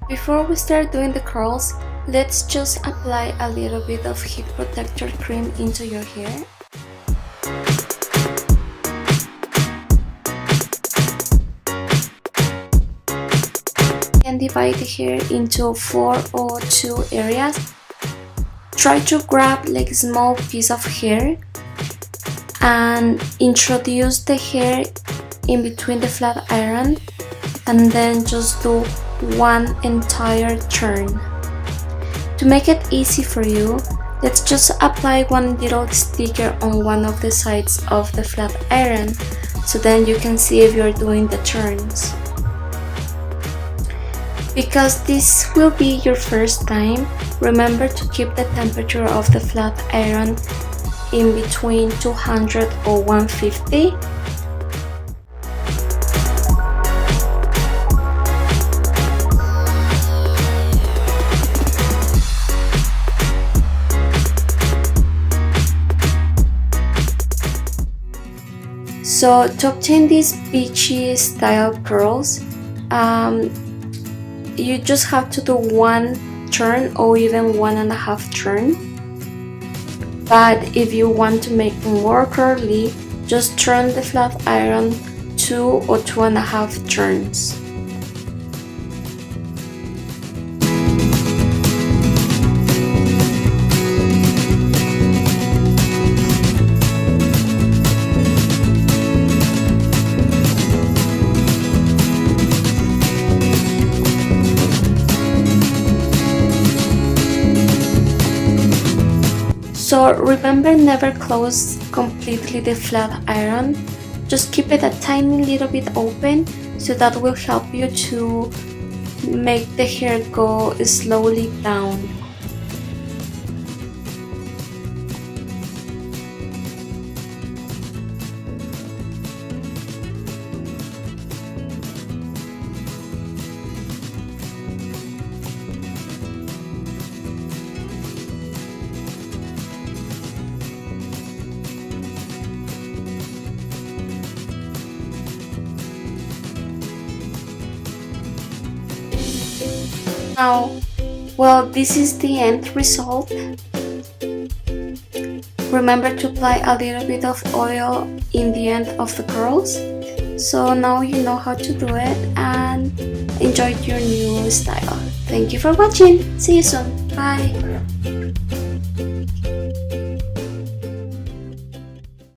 Before we start doing the curls, let's just apply a little bit of heat protector cream into your hair. You can divide the hair into 4 or 2 areas. Try to grab like a small piece of hair and introduce the hair in between the flat iron, and then just do one entire turn. To make it easy for you, let's just apply one little sticker on one of the sides of the flat iron, so then you can see if you're doing the turns. Because this will be your first time, remember to keep the temperature of the flat iron in between 200 or 150. So to obtain these beachy style curls, you just have to do one turn or even 1.5 turn. But if you want to make them more curly, just turn the flat iron 2 or 2.5 turns. So remember, never close completely the flat iron, just keep it a tiny little bit open, so that will help you to make the hair go slowly down. Now, well, this is the end result. Remember to apply a little bit of oil in the end of the curls. So now you know how to do it and enjoy your new style. Thank you for watching. See you soon. Bye.